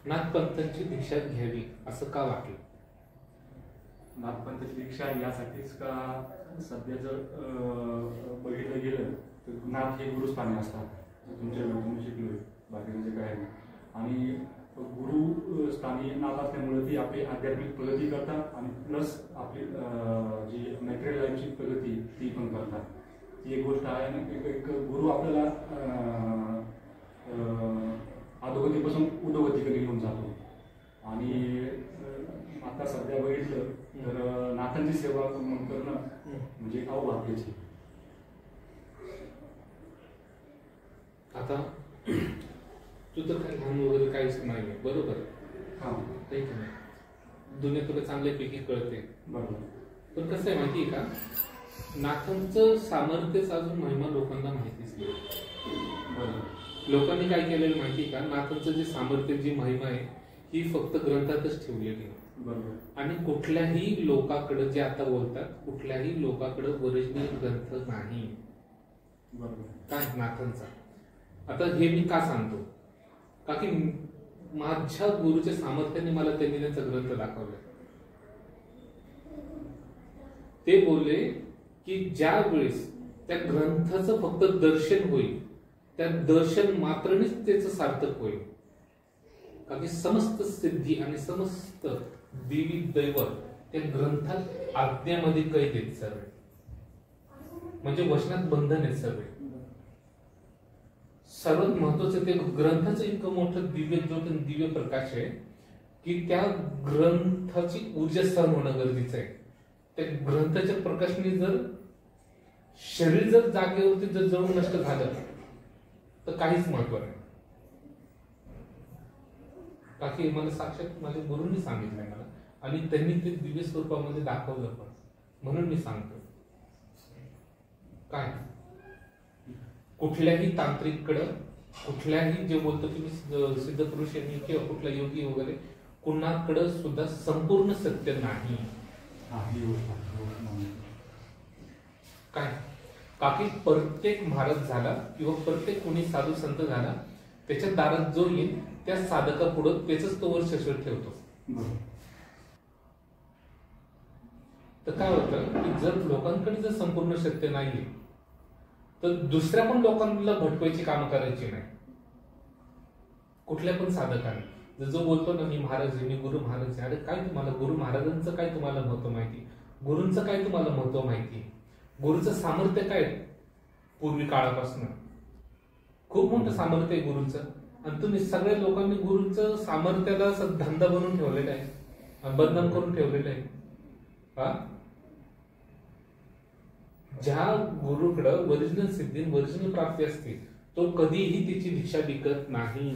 नाथपंथांची दीक्षा घ्यावी असं का वाटलं? नाथपंथाची दीक्षा यासाठीच का सध्या जर बघितलं गेलं तर नाथ हे गुरुस्थानी असतात, तुमच्या तुम्ही शिकलोय बाकी म्हणजे काय नाही. आणि गुरुस्थानी नाथ असल्यामुळे ती आपली आध्यात्मिक प्रगती करतात आणि प्लस आपली जी मॅटेरियल लाईफची प्रगती ती पण करतात. ती एक गोष्ट आहे. आणि एक गुरु आपल्याला अधोगतीपासून उदोगतीकडे घेऊन जातो. आणि आता सध्या बघितलं तर नाथांची सेवा करणं म्हणजे अवभाग्याची. आता तू तर काही लहान वगैरे काहीच नाही, बरोबर? हां, काही नाही, दुनिया तुला चांगल्यापैकी कळते, बरोबर. पण कसं आहे माहिती आहे का, नाथांचं सामर्थ्यच अजून महिमा लोकांना माहितीच नाही. बरोबर. लोकांनी काय केलेलं माहिती आहे का, नाथांचं जे सामर्थ्य, जी महिमा आहे ही फक्त ग्रंथातच ठेवलेली आहे. बरोबर. आणि कुठल्याही लोकांकडे जे आता बोलतात, कुठल्याही लोकांकडे ओरिजिनल ग्रंथ नाही. बरोबर. काय नाथांचा? आता हे मी का सांगतो, का की माझ्या गुरुच्या सामर्थ्याने मला त्यांनी त्यांचा ग्रंथ दाखवला. ते बोलले की ज्या वेळेस त्या ग्रंथाचं फक्त दर्शन होईल, त्या दर्शन मात्रनेच त्याचं सार्थक होईल. का की समस्त सिद्धी आणि समस्त देवी दैवत त्या ग्रंथात आज्ञामध्ये कैद आहेत सर्व, म्हणजे वचनात बंधन आहेत सर्व. सर्वात महत्वाचं ते ग्रंथाचं इतकं मोठं दिव्य ज्योत आणि दिव्य प्रकाश आहे की त्या ग्रंथाची ऊर्जा सहन होणं गरजेचं आहे. त्या ग्रंथाच्या प्रकाशाने जर शरीर जर जागेवरती जर जळून नष्ट झालं तर काहीच महत्व नाही. बाकी मला साक्षात माझ्या गुरूंनी सांगितलंय मला, आणि त्यांनी ते दिव्य स्वरूपामध्ये दाखवलं पण, म्हणून मी सांगतो. काय कुठल्याही तांत्रिककडं, कुठल्याही जे बोलतो की मी सिद्ध पुरुष आहे किंवा कुठला योगी वगैरे, कुणाकडं सुद्धा संपूर्ण सत्य नाही. काय बाकी प्रत्येक महाराज झाला किंवा प्रत्येक कोणी साधू संत झाला, त्याच्या दारात जो येईल त्या साधकापुढं त्याच तो वर शस्त्र ठेवतो. तर काय होतं की जर लोकांकडे जर संपूर्ण सत्य नाहीये तर दुसऱ्या पण लोकांना भटकायची कामं करायची नाही. कुठल्या पण साधकाने जो बोलतो ना मी महाराज आहे, मी गुरु महाराज आहे, अरे काय तुम्हाला गुरु महाराजांचं काय तुम्हाला महत्व माहिती, गुरूंचं काय तुम्हाला महत्व माहिती, गुरुचं सामर्थ्य काय पूर्वी काळापासून खूप मोठं सामर्थ्य आहे गुरुचं. आणि तुम्ही सगळ्या लोकांनी गुरुचं सामर्थ्याला धंदा बनवून ठेवलेला आहे, बदनाम करून ठेवलेलं आहे. ज्या गुरुकडं ओरिजिनल सिद्धी, ओरिजिनल प्राप्ती असते तो कधीही त्याची दीक्षा विकत नाही.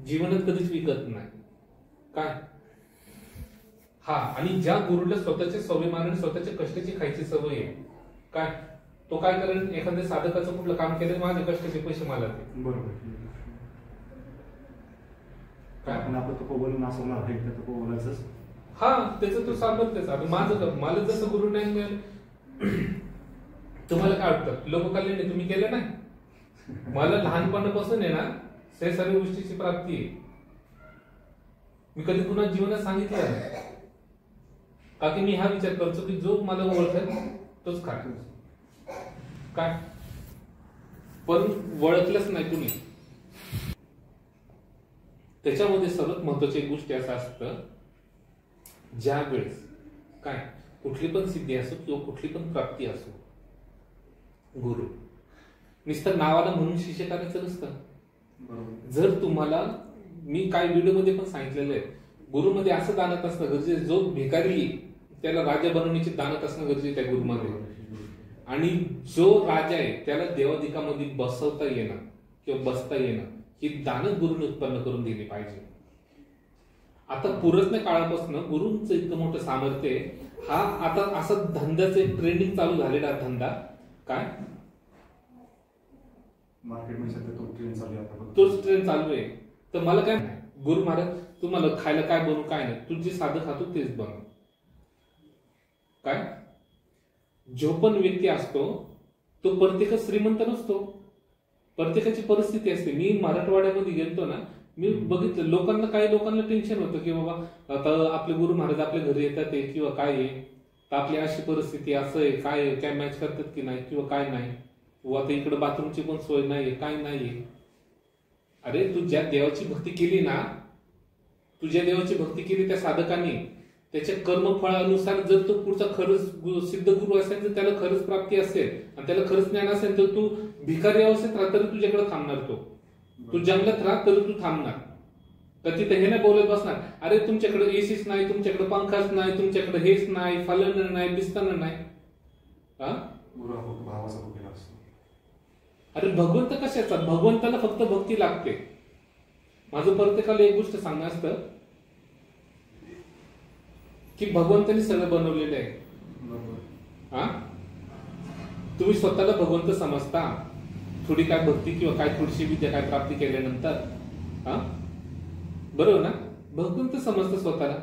जीवनात कधीच विकत नाही. काय हा, आणि ज्या गुरुला स्वतःच्या स्वाभिमानाने स्वतःच्या कष्टाची खायची सवय आहे, काय तो काय करेल, एखाद्या साधकाचं कुठलं काम केलं, माझ्या कष्टाचे पैसे मला दे. बरोबर. काय आपण आपलं तपोबल नासवणार आहे, त्या तपोबलाचंच हा त्याचं तो सामर्थ्यच. आता माझं मला जसं गुरु नाही मिळेल, तुम्हाला काय वाटतं लोक कल्याण तुम्ही केलं नाही, मला लहानपणापासून आहे ना ते सर्व गोष्टीची प्राप्ती आहे. मी कधी कुणा जीवनात सांगितलं नाही, का की मी हा विचार करतो की जो मला ओळखेल तोच खातो. काय पण ओळखलंच नाही कुणी, त्याच्यामध्ये सर्वात महत्वाची एक गोष्ट असं असतं, ज्या वेळेस काय कुठली पण सिद्धी असो किंवा कुठली पण प्राप्ती असो, गुरु नुसतं नावाला म्हणून शिष्य करायचं नसतं. जर तुम्हाला मी काय व्हिडिओ पण सांगितलेलं आहे, गुरुमध्ये असं दानत असणं गरजेचं, जो भिकारी त्याला राजा बनवण्याची दानत असणं गरजेचं त्या गुरुमध्ये, आणि जो राजा आहे त्याला देवाधिकामध्ये बसवता येणं किंवा बसता येणं ही दानत गुरुने उत्पन्न करून दिली पाहिजे. आता पुरस्न काळापासून गुरुंचं इतकं मोठं सामर्थ्य आहे. हा आता असं धंद्याचं एक ट्रेंडिंग चालू झालेला धंदा, काय मार्केटमध्ये सध्या तो ट्रेंड चालू आहे, तोच ट्रेंड चालू आहे. तर मला काय गुरु महाराज तुम्हाला खायला काय बनवू, काय नाही, तू जे साधं खातो तेच बनव. काय जो पण व्यक्ती असतो तो प्रत्येक श्रीमंत नसतो, प्रत्येकाची परिस्थिती असते. मी मराठवाड्यामध्ये गेलतो ना, मी बघितलं लोकांना, काही लोकांना टेन्शन होतं की बाबा आता आपले गुरु महाराज आपल्या घरी येतात किंवा काय आहे, तर आपली अशी परिस्थिती असं आहे, काय मॅच करतात की नाही किंवा काय नाही, व आता इकडे बाथरूमची पण सोय नाहीये, काय नाहीये. अरे तू ज्या देवाची भक्ती केली ना, तुझ्या देवाची भक्ती केली त्या साधकांनी, त्याच्या कर्मफळानुसार जर तो पुढचा खरंच सिद्ध गुरु असेल, तर त्याला खरंच प्राप्ती असेल आणि त्याला खरंच ज्ञान असेल, तर तू भिकारी अवस्थेत राहा तरी तुझ्याकडे थांबणार. तू जंगलात राहा तरी तू थांबणार. तर तिथे हे नाही बोलत बसणार, अरे तुमच्याकडे एसीच नाही, तुमच्याकडे पंखाच नाही, तुमच्याकडे हेच नाही, फलन नाही, बिस्तान नाही. अरे भगवंत कशाचा? भगवंताला फक्त भक्ती लागते. माझं प्रत्येकाला एक गोष्ट सांगणं असतं की भगवंताने सगळं बनवलेलं आहे. तुम्ही स्वतःला भगवंत समजता थोडी काय भक्ती किंवा काय थोडीशी विद्या काय प्राप्ती केल्यानंतर, बरोबर ना? भगवंत समजतं स्वतःला.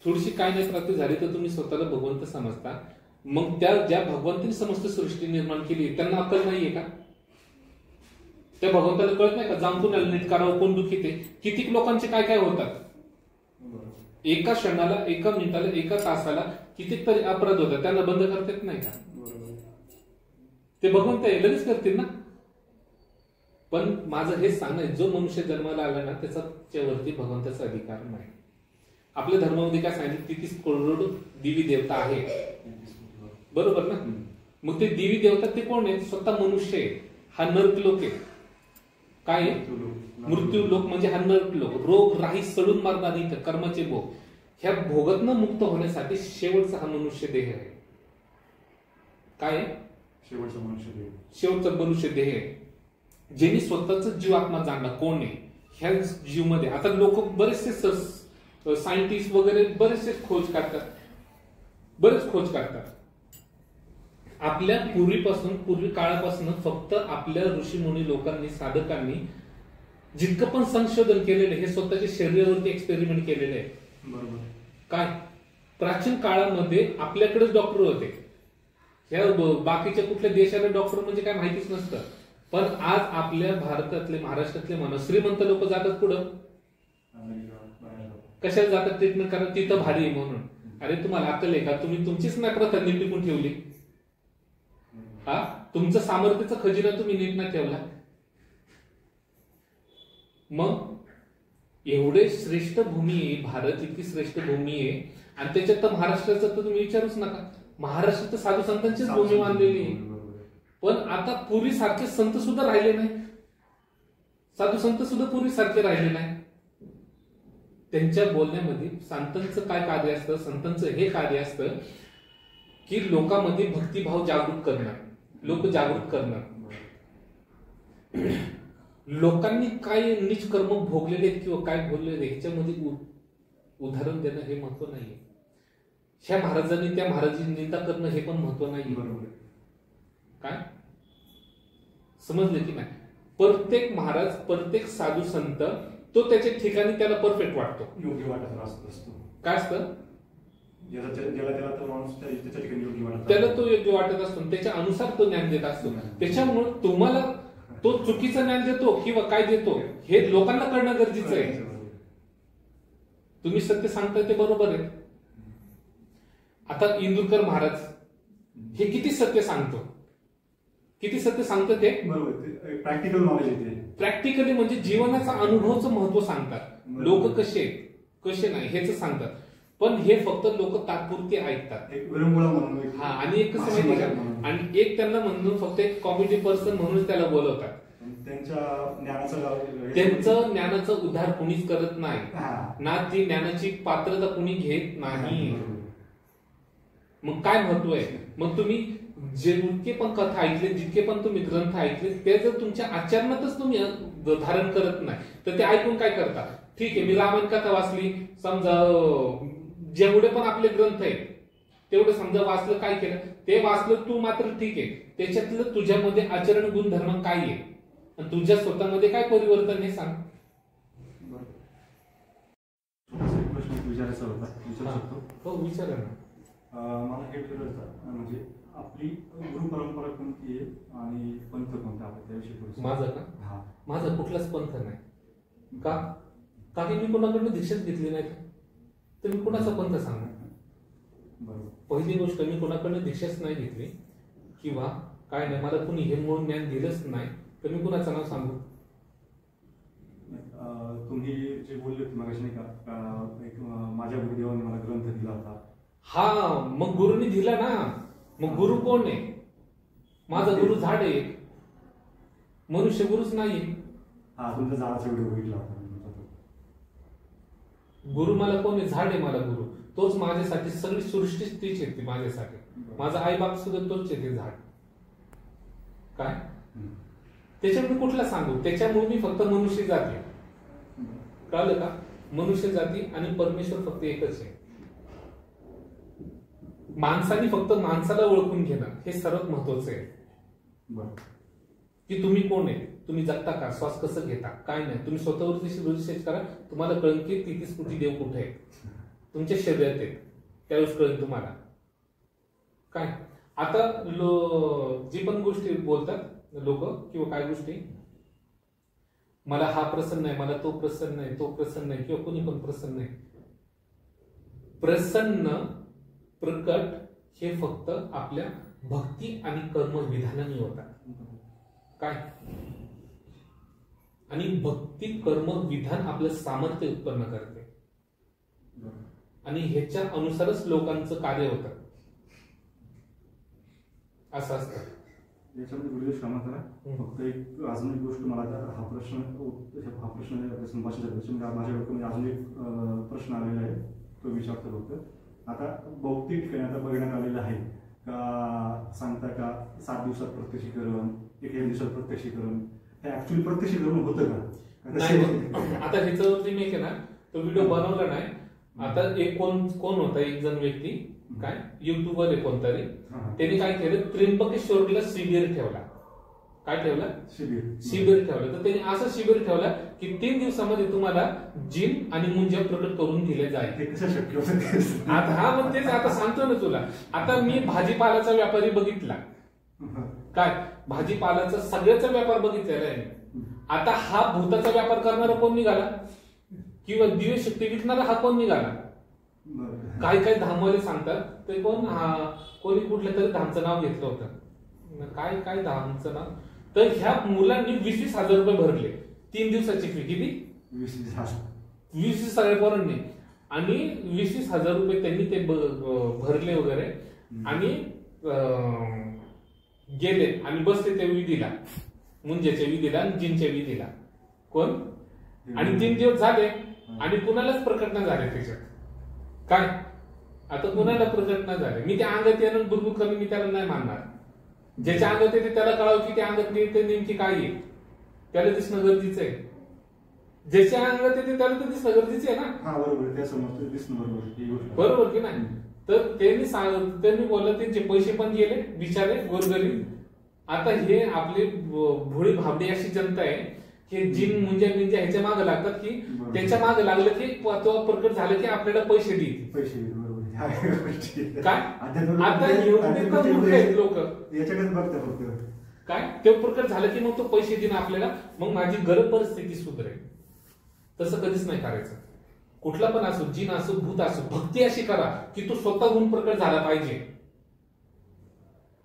थोडीशी काय नाही प्राप्ती झाली तर तुम्ही स्वतःला भगवंत समजता. मग त्या ज्या भगवंताने समस्त सृष्टी निर्माण केली त्यांना अक्कल नाहीये का? त्या भगवंताला कळत नाही का जाऊन कोणाला नीट करावं, कोण दुखीत आहे? कितीक लोकांचे काय काय होतात एका क्षणाला, एका मिनिटाला, एका तासाला कितीक तरी अपराध होतात, त्यांना बंद करता येत नाही का? ते भगवंत आहे, लगेच करतील ना. पण माझं हेच सांगणं आहे, जो मनुष्य जन्माला आला ना त्याच्यावरती भगवंताचा अधिकार नाही. आपल्या धर्मामध्ये काय सांगितलं, 33 करोड देवी देवता आहे, बरोबर ना? मग ते देवी देवता ते कोण आहेत? स्वतः मनुष्य आहे. हा नरक लोक आहे. काय मृत्यू लोक म्हणजे हा नरक लोक, रोग राही सडून मारणारी कर्माचे भोग, ह्या भोगातनं मुक्त होण्यासाठी शेवटचा हा मनुष्य देह आहे. काय शेवटचा मनुष्य देह, शेवटचा मनुष्य देह आहे. ज्यांनी स्वतःच जीव आत्मा जाणला कोण आहे ह्या जीव मध्ये. आता लोक बरेचसे सायंटिस्ट वगैरे बरेचसे खोज करतात. आपल्या पूर्वी काळापासून फक्त आपल्या ऋषीमुनी लोकांनी, साधकांनी जितकं पण संशोधन केलेलं हे स्वतःच्या शरीरावरती एक्सपेरिमेंट केलेले आहे. बरोबर. काय प्राचीन काळामध्ये आपल्याकडेच डॉक्टर होते, ह्या बाकीच्या कुठल्या देशाला डॉक्टर म्हणजे काय माहितीच नसतं. पण आज आपल्या भारतातले, महाराष्ट्रातले म्हणा श्रीमंत लोक जातात पुढं, कशाला जातात? ट्रीटमेंट करा, तिथं भारी आहे म्हणून. अरे तुम्हाला अक्कल आहे का? तुम्ही तुमचीच नाही प्रथा नीट टिकून ठेवली. तुमचं सामर्थ्याचा खजिना तुम्ही नीट नाही ठेवला. मग एवढे श्रेष्ठ भूमी आहे भारत, इतकी श्रेष्ठ भूमी आहे आणि त्याच्यात तर महाराष्ट्राचं तर तुम्ही विचारूच नका. महाराष्ट्र तर साधू संतांचीच भूमी मानलेली आहे. पण आता पूर्वी सारखे संत सुद्धा राहिले नाही, साधू संत सुद्धा पूर्वी सारखे राहिले नाही. त्यांच्या बोलण्यामध्ये संतांचं काय कार्य असतं? संतांचं हे कार्य असतं की लोकांमध्ये भक्तिभाव जागृत करणं, लोक जागृत करणं. लोकांनी काय नीच कर्म भोगलेले किंवा काय भोगलेले ह्याच्यामध्ये उदाहरण देणं हे महत्व नाहीये. ह्या महाराजांनी त्या महाराजांची निंदा करणं हे पण महत्व नाहीये. काय समजले की नाही? प्रत्येक महाराज, प्रत्येक साधू संत तो त्याच्या ठिकाणी त्याला परफेक्ट वाटतो, योग्य वाटत असतो. काय असतं? त्याला तो योग्य वाटत असतो, त्याच्या अनुसार तो ज्ञान देत असतो. त्याच्यामुळे तुम्हाला तो चुकीचं ज्ञान देतो किंवा काय देतो हे लोकांना कळणं गरजेचं आहे. तुम्ही सत्य सांगताय ते बरोबर आहे. आता इंदुरकर महाराज हे किती सत्य सांगतो, किती सत्य सांगतो ते प्रॅक्टिकल नॉलेज येते. प्रॅक्टिकली म्हणजे जीवनाचा अनुभवचं महत्व सांगतात. लोक कसे कसे नाही हेच सांगतात. पण हे फक्त लोक तात्पुरती ऐकतात. हा, आणि एक कसं माहिती का, आणि एक त्यांना म्हणून फक्त एक कॉमेडी पर्सन म्हणून त्याला बोलवतात. त्यांचं ज्ञानाचं उद्धार कुणीच करत नाही ना, ती ज्ञानाची पात्रता कुणी घेत नाही. मग काय महत्व आहे? मग तुम्ही जितके पण कथा ऐकले, जितके पण तुम्ही ग्रंथ ऐकले, ते जर तुमच्या आचरणातच तुम्ही धारण करत नाही तर ते ऐकून काय करता? ठीक आहे, मी रामायण कथा वाचली, समजा जेवढे पण आपले ग्रंथ आहेत तेवढं समजा वाचलं, काय केलं ते वाचलं तू, मात्र ठीक आहे, त्याच्यातलं तुझ्यामध्ये आचरण गुणधर्म काय आहे आणि तुझ्या स्वतःमध्ये काय परिवर्तन हे सांग. प्रश्न विचारायचा होता, विचारू शकतो? हो विचारा ना. मला हे विचारायचं म्हणजे आपली गुरु परंपरा कोणती आहे आणि पंथ कोणता आपण त्याविषयी थोडंसं. माझं का? हा. माझा कुठलाच पंथ नाही. का? काही मी कोणाकडनं दीक्षाच घेतली नाही तर मी कोणाचा पंथ सांगणार. बरोबर. पहिली गोष्ट, मी कोणाकडनं दीक्षाच नाही घेतली किंवा काय नाही, मला कुणी हे मूळ ज्ञान दिलंच नाही, तर मी कुणाचं नाव सांगू? तुम्ही जे बोलले होते मगाशी नाही का, एक माझ्या गुरुदेवाने मला ग्रंथ दिला होता. हा, मग गुरुनी दिला ना. मग गुरु कोण आहे? माझा गुरु झाड आहे, मनुष्य गुरुच नाही. हा, तुमचा झाडाचा व्हिडिओ बघितला होता. गुरु मला कोण आहे? झाड आहे मला गुरु. तोच माझ्यासाठी, सगळी सृष्टी तीच येते माझ्यासाठी. माझा आई बाप सुद्धा तोच येते झाड. काय त्याच्यामुळे कुठला सांगू? त्याच्यामुळे मी फक्त मनुष्य जाती. कळलं का? मनुष्य जाती आणि परमेश्वर फक्त एकच आहे. माणसाने फक्त माणसाला ओळखून घेणं हे सर्वात महत्वाचं आहे. की तुम्ही कोण आहे, तुम्ही जगता का, श्वास कसं घेता, काय नाही. तुम्ही स्वतःवरती रिसर्च करा, तुम्हाला कळेल की 33 कोटी देव कुठे आहेत, तुमच्या शरीरात आहेत. त्यावेळेस कळेल तुम्हाला. काय आता जी पण गोष्टी बोलतात लोक किंवा काय गोष्टी, मला हा प्रसन्न आहे, मला तो प्रसन्न आहे, तो प्रसन्न आहे, किंवा कोणी पण प्रसन्न आहे. प्रसन्न प्रकट हे फक्त आपल्या भक्ती आणि कर्म विधानाने होतात. काय? आणि भक्ती कर्म विधान आपलं सामर्थ्य उत्पन्न करते आणि ह्याच्या अनुसारच लोकांचं कार्य होतं. असं असतं. याच्यामध्ये गुरुदेव क्षमा करा, फक्त एक अजून एक गोष्ट मला हा प्रश्न आपल्या संभाषणाच्या माझ्या डोक्यामध्ये अजून एक प्रश्न आलेला आहे, तो विचारतो होतं. आता भौतिक ठिकाणी आता बघण्यात आलेलं आहे का, सांगता का 7 दिवसात प्रत्यक्षीकरण, 1 दिवसात प्रत्यक्षीकरण, हे ऍक्च्युअली प्रत्यक्षीकरण होतं का? आता ह्याच्यावरती मी ना तो व्हिडिओ बनवला नाही. आता एक कोण होता, एक जण व्यक्ती, काय युट्यूबर आहे कोणतरी, त्यांनी काय केलं, त्र्यंबकेश्वरला शिबिर ठेवला. काय ठेवला? शिबिर ठेवलं. तर त्यांनी असं शिबिर ठेवलं की 3 दिवसामध्ये तुम्हाला जिन आणि मुंजा प्रकट करून दिले जाईल. कसं शक्य होतं? आता हा मग तेच आता सांगतो ना तुला. आता मी भाजीपालाचा व्यापारी बघितला, काय भाजीपालाचा सगळ्याचा व्यापार बघितलेला आहे. आता हा भूताचा व्यापार करणारा कोण निघाला, किंवा दिव्य शक्ती विकणारा हा कोण निघाला? काही काही धामवाले सांगतात ते कोण, कोणी कुठल्या तरी धामचं नाव घेतलं होतं, काय धामचं नाव. तर ह्या मुलांनी 20,000 रुपये भरले 3 दिवसाची फी. किती? 20,000 पोरांनी. आणि 20,000 रुपये त्यांनी ते भरले वगैरे आणि गेले आणि बसले त्या विधीला, मुंज्याच्या विधीला आणि जिनच्या विधीला. कोण? आणि 3 दिवस झाले आणि कुणालाच प्रकट नाही झाले त्याच्यात. काय आता कुणाला प्रकट नाही झाले. मी त्या अंगात येणं बुरबुर कमी मी त्याला नाही मानणार. ज्याच्या अंगात येते त्याला कळावं की त्या अंगात येते नेमकी काय आहे, त्याला दिसणं गरजेचं आहे. ज्याच्या अंगात येते त्याला तर दिसणं गरजेचं आहे ना. बरोबर की नाही? तर त्यांनी बोललं त्यांचे पैसे पण गेले बिचारे गोरगरीब. आता हे आपली भोळी भाबडी अशी जनता आहे की जिन मुंजा बिंजा ह्याच्या मागे लागतात, की त्याच्या मागे लागलं की तो प्रकट झालं की आपल्याला पैसे देईल. काय आता लोक याच्याकडे बघतात फक्त काय ते प्रकट झालं की मग तो पैसे देईन आपल्याला, मग माझी गरज परिस्थिती सुधरेल. तसं कधीच नाही करायचं. कुठला पण असो, जिन असो, भूत असो, भक्ती अशी करा की तो स्वतःहून प्रकट झाला पाहिजे.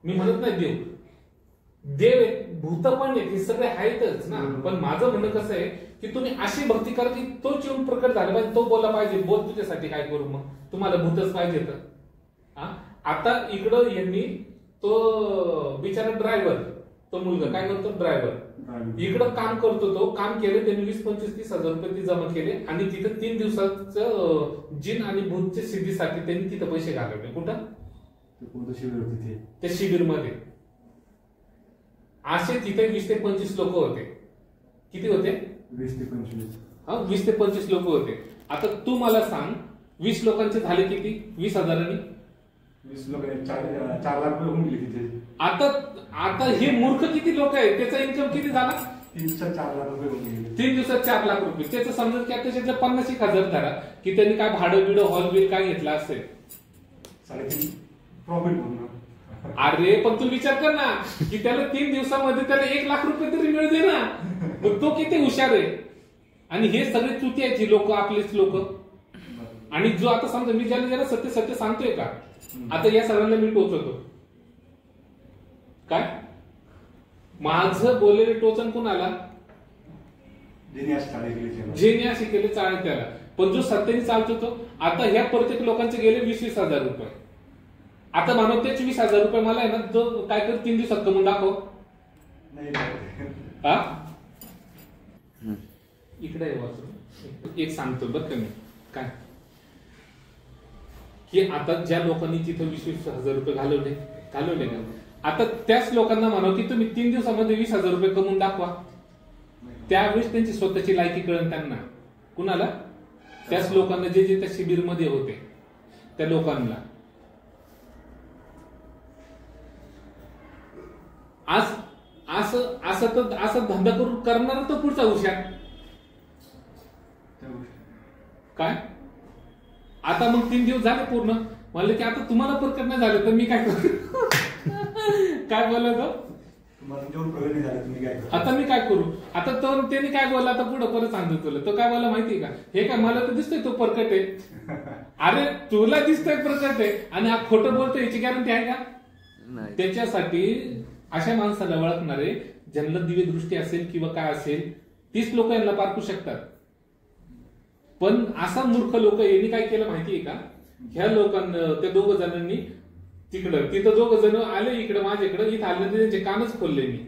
मी म्हणत नाही देव भूत पण आहेत, हे सगळे आहेतच ना. पण माझं म्हणणं कसं आहे की तुम्ही अशी भक्ती करा की तोच येऊन प्रकट झाला पाहिजे, तो बोलला पाहिजे, बोल तुझ्यासाठी काय करू, मग तुम्हाला भूतच पाहिजे तर. आता इकडं यांनी तो बिचारा ड्रायव्हर, तो मुलगा काय करतो, ड्रायव्हर इकडं काम करतो, तो काम केले त्यांनी 20-25-30,000 रुपये ती जमा केले आणि तिथे 3 दिवसाचं जिन आणि भूतच्या सिद्धीसाठी त्यांनी तिथं पैसे घालवले. कुठं? त्या शिबिरमध्ये. असे तिथे 20 ते 25 लोक होते. किती होते? 20 ते 25. हा, 20 ते 25 लोक होते. आता तू मला सांग 20 लोकांचे झाले किती? 20,000. 20 लोक 4 लाख रुपये होऊन गेले तिथे. आता हे मूर्ख किती लोक आहेत, त्याचा इन्कम किती झाला? 3 दिवसात 4 लाख रुपये होऊन गेले. 3 दिवसात 4 लाख रुपये. त्याचं समजा की त्याच्यातलं 50,000 धरा की त्यांनी काय भाडं बिडं हॉल बिल काय घेतला असेल, 3.5 प्रॉफिट म्हणून. अरे पण तू विचार कर ना की त्याला 3 दिवसामध्ये त्याला 1 लाख रुपये तरी मिळू दे ना. मग तो किती हुशार आहे. आणि हे सगळे चुतीयाची लोक, आपलेच लोक. आणि जो आता समजा मी ज्याला सत्य सत्य सांगतोय का, आता या सगळ्यांना मी टोचवतो काय, माझं बोललेले टोचन कोणाला, जेने असे केले चाळे त्याला. पण जो सत्याने चालतो तो, आता ह्या प्रत्येक लोकांचे गेले 20-20 हजार रुपये. आता म्हणून त्याचे 20 हजार रुपये मला आहे ना, जो काय कर 3 दिवसात कमवून दाखव. हा इकडे एक सांगतो बरं का मी काय, की आता ज्या लोकांनी तिथं 20-20 हजार रुपये घालवले का, आता त्याच लोकांना म्हणा की तुम्ही 3 दिवसामध्ये 20 हजार रुपये कमवून दाखवा. त्यावेळेस त्यांची स्वतःची लायकी कळण त्यांना. कुणाला? त्याच लोकांना जे जे त्या शिबिरमध्ये होते त्या लोकांना. आज असं धंदा करून करणार तर पुढचा हुशार काय. आता मग 3 दिवस झाले पूर्ण, म्हणलं की आता तुम्हाला प्रकट नाही झालं तर मी काय करू. काय बोलला तो, आता मी काय करू. आता तो त्याने काय बोलला, आता पुढे परत सांगतो तुला. तो काय बोलला माहितीये का, हे काय मला तर दिसतोय तो प्रकट आहे. अरे तुला दिसतोय प्रकट आहे आणि हा खोटं बोलतोय याची गॅरंटी आहे का. त्याच्यासाठी अशा माणसाला ओळखणारे, ज्यांना दिव्य दृष्टी असेल किंवा काय असेल, तीच लोक यांना पारखू शकतात. पण असा मूर्ख लोक यांनी काय केलं माहितीये का, ह्या लोकांना, त्या 2 जणांनी तिथं 2 जण आले इकडे माझ्याकडे, इथं आल्यानंतर त्यांचे कानच खोलले. मी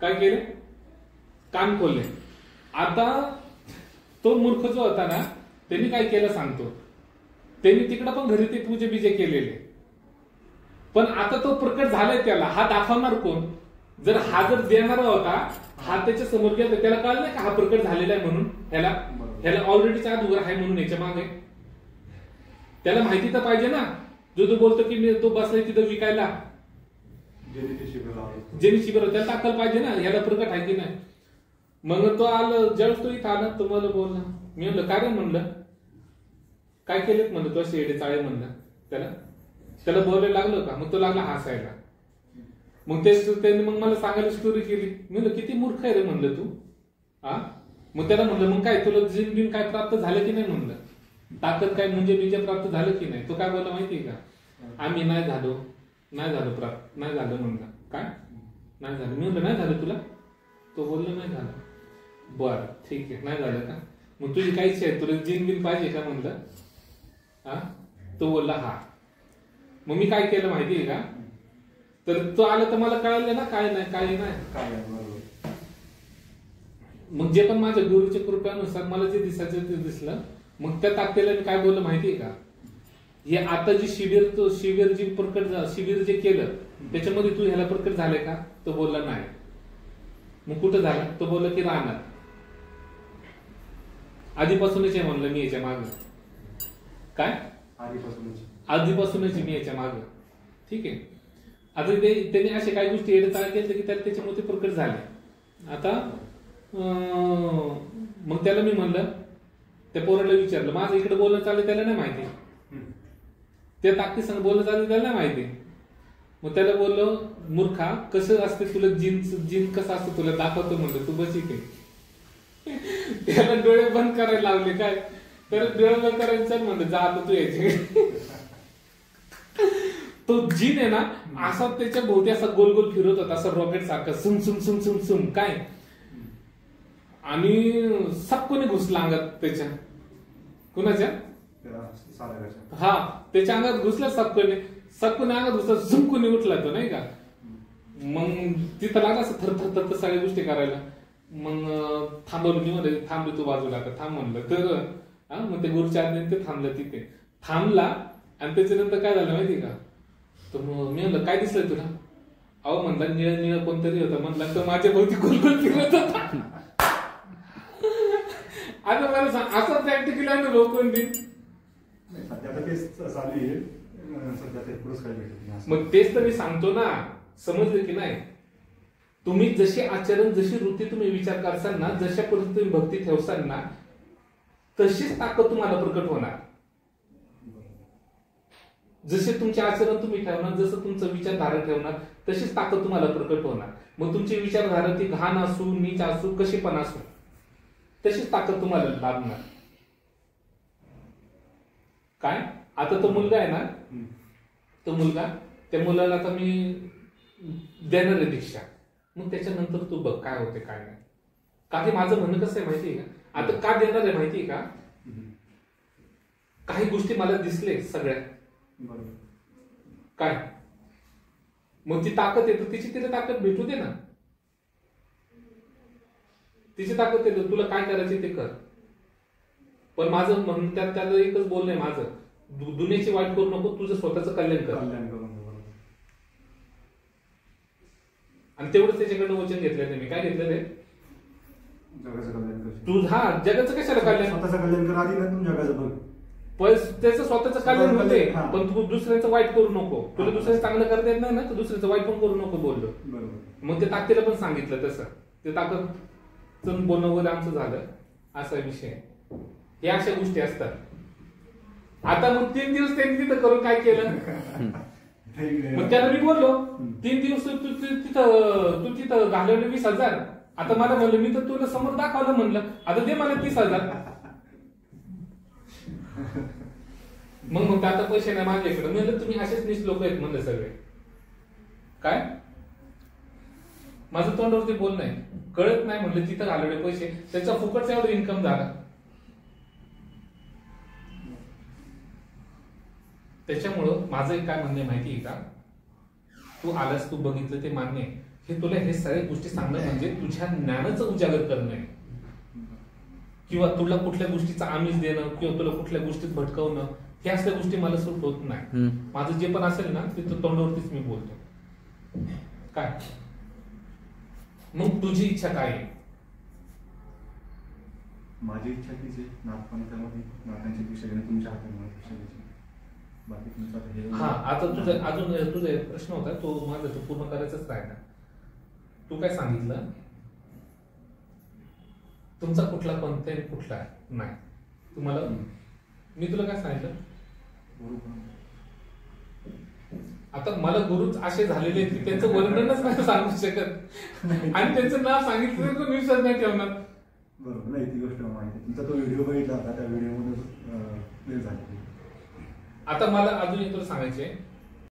काय केले, कान खोलले. आता तो मूर्ख जो होता ना, त्यांनी काय केलं सांगतो, त्यांनी तिकडं पण घरी ते पूजे बिजे केलेले. पण आता तो प्रकट झालाय त्याला, हा दाखवणार कोण. जर हा जर देणारा होता, हा त्याच्या समोर गेला, त्याला कळलं नाही का हा प्रकट झालेला आहे म्हणून. ह्याला ऑलरेडी चार उभं आहे म्हणून याच्या मागे त्याला माहिती तर पाहिजे ना. जो बोलतो की मी तो बसलाय तिथं विकायला, जे शिबिर त्याला दाखल पाहिजे ना, ह्याला प्रकट आहे की नाही. मग तो आलं, ज्यावेळेस तो इथं आला तो मला बोलला. मी म्हणलं काय रे, म्हणलं काय केलेत म्हणलं तो शेडे चाळे म्हणलं. त्याला बोलायला लागलो का, मग तो लागला हसायला. मग त्याने मग मला सांगायला स्टोरी केली. मी म्हणलं किती मूर्ख आहे रे म्हणलं तू. हा मग त्याला म्हणलं मग काय तुला जिन बिन काय प्राप्त झालं की नाही म्हणलं, ताकद काय म्हणजे बीजे प्राप्त झालं की नाही. तो काय बोलला माहितीये का, आम्ही नाही झालो प्राप्त, नाही झालं म्हणलं. काय नाही झालं. मी म्हणलं नाही झालं तुला. तो बोलला नाही झालं. बरं ठीक आहे, नाही झालं का, मग तुझी काय इच्छा आहे, तुला जिन बिन पाहिजे का म्हणलं. हा तो बोलला हा. मग मी काय केलं माहितीये का, तर तो आला तर मला कळलं ना काय नाही. मग जे पण माझ्या गुरुच्या कृपेनुसार मला जे दिसायचं ते दिसलं. मग त्या ताकदीला मी काय बोललं माहितीये का, हे आता जी शिबिर जी प्रकट शिबिर जे केलं त्याच्यामध्ये तू ह्याला प्रकट झाले का. तो बोलला नाही. मग कुठं झाला, तो बोलला की राहणार. आधीपासूनच आहे म्हणलं मी याच्या माग. काय आधीपासूनच मी याच्या माग. ठीक आहे. आता त्यांनी असे काही गोष्टी एडचाळ केल्या की त्याला त्याच्यामध्ये प्रकट झाले. आता मग त्याला मी म्हणलं, त्या पोराला विचारलं, माझं इकडे बोलणं चाललं त्याला नाही माहिती, त्या ताकदी संग बोलणं चाललं त्याला नाही माहिती. मग त्याला बोललो, मूर्खा कसं असते तुला जिन कसं असतं तुला दाखवतो म्हणलं, तू बस इथे. त्याला डोळे बंद करायला लावले. काय तर डोळे बंद करायचं चल म्हणलं, जा आता तू यायचे. तो जिन आहे ना असा त्याच्या भोवती असा गोल गोल फिरत होता, असं रॉकेट सारखं sum sum sum sum sum काय. आणि सबकोने घुसला अंगात त्याच्या. कुणाच्या, हा त्याच्या अंगात घुसला सबकोने अंगात घुसला, झुमकोने उठला तो नाही का. मग तिथं लागला असं थर थर सगळ्या गोष्टी करायला. मग थांबवलं मी, म्हणलं थांबली तू बाजूला, आता थांब म्हणलं. तर मग ते गुरुच्या आज्ञेने ते थांबलं. तिथे थांबला आणि त्याच्यानंतर काय झालं माहिती का, तर मी म्हणलं काय दिसलंय तुला. अहो म्हणला निळं कोणतरी होतं म्हणलं, तर माझ्या भोवती गोल गोल फिरत होता. आता मला सांग, असा प्रॅक्टिकल अनुभव कोण देईल. मग तेच तर मी सांगतो ना, समजलं की नाही. तुम्ही जशी आचरण, जशी वृत्ती तुम्ही विचार करसाल ना, जशा पद्धतीने तुम्ही भक्ती ठेवसाल ना, तशीच ताकद तुम्हाला प्रकट होणार. जसे तुमचे आचरण तुम्ही ठेवणार, जसं तुमचं विचारधारा ठेवणार, तशीच ताकद तुम्हाला प्रकट होणार. मग तुमची विचारधारा ती घाण असू, नीच असू, कशी पण असू, तशीच ताकद तुम्हाला लाभणार. काय आता तो मुलगा आहे ना, तो मुलगा, त्या मुलाला आता मी देणार आहे दीक्षा. मग त्याच्यानंतर तू बघ काय होते काय नाही. काही माझं म्हणणं कसं आहे माहितीये का, आता का देणार आहे माहितीये का, काही गोष्टी मला दिसले सगळ्या काय, मग ती ताकद येते, तिची तिला ताकद भेटू दे ना, तिची ताकद येते, तुला काय करायचे ते कर. पण माझं म्हणून त्याला एकच बोलणं आहे माझं, दुनियाची वाईट करू नको, तुझं स्वतःचं कल्याण कर. आणि तेवढंच त्याच्याकडनं वचन घेतलंय मी. काय घेतलं ते, तू हा जगाचं कशाला कल्याण, स्वतःचं कल्याण कर आधी, ना जगाचं बघ. पण त्याचं स्वतःचं कल्याण होते, पण तू दुसऱ्याचं वाईट करू नको. तुला दुसऱ्याचं चांगलं करता येत नाही ना, तर दुसऱ्याचं वाईट पण करू नको बोललो. मग ते ताकदीला पण सांगितलं तसं, ते ताकद बोलणं वगैरे आमचं झालं, असा विषय. हे अशा गोष्टी असतात. आता मग 3 दिवस त्यांनी तिथं करून काय केलं, मग त्याला मी बोललो 3 दिवस तू तिथं घालवले 20,000. आता मला म्हणलं मी तर तुला समोर दाखवलं म्हणलं, आता दे मला 30,000. मग आता पैसे नाही माझ्याकडे. म्हणलं तुम्ही असेच नीच लोक आहेत म्हणलं सगळे. काय माझं तोंडावरती बोलणं आहे, कळत नाही म्हणलं तिथं घालवले पैसे, त्याचा फुकटचा एवढं इन्कम झाला. त्याच्यामुळं माझं एक काय म्हणणं माहिती आहे का, तू आलास, तू बघितलं ते मान्य आहे. हे तुला हे सगळ्या गोष्टी सांगणं म्हणजे तुझ्या ज्ञानाचं उजागर करणं आहे, किंवा तुला कुठल्या गोष्टीचं आमिष देणं, किंवा तुला कुठल्या गोष्टीत भटकवणं, हे असल्या गोष्टी मला सूट होत नाही. माझं जे पण असेल ना ते तोंडावरतीच मी बोलतो. काय मग तुझी इच्छा काय आहे? माझी इच्छा की जे नागपंथामध्ये नागांची दीक्षा घेणं तुमच्या हातात. बाकी तुमचा हा आता तुझा अजून तुझा प्रश्न होता तो माझा तो पूर्ण करायचाच राहिला. तू काय सांगितलं, तुमचा कुठला पंथ आहे कुठला नाही. तुम्हाला मी तुला काय सांगितलं, आता मला गुरुच असे झालेले की त्यांचं वर्णनच नाही सांगू शकत, आणि त्यांचं नाव सांगितलं तर विश्वास नाही ठेवणार. बरोबर नाही, ती गोष्ट माहिती. तुमचा तो व्हिडिओ बघितला होता, त्या व्हिडिओ मध्ये झाले. आता मला अजून एक तुला सांगायचे,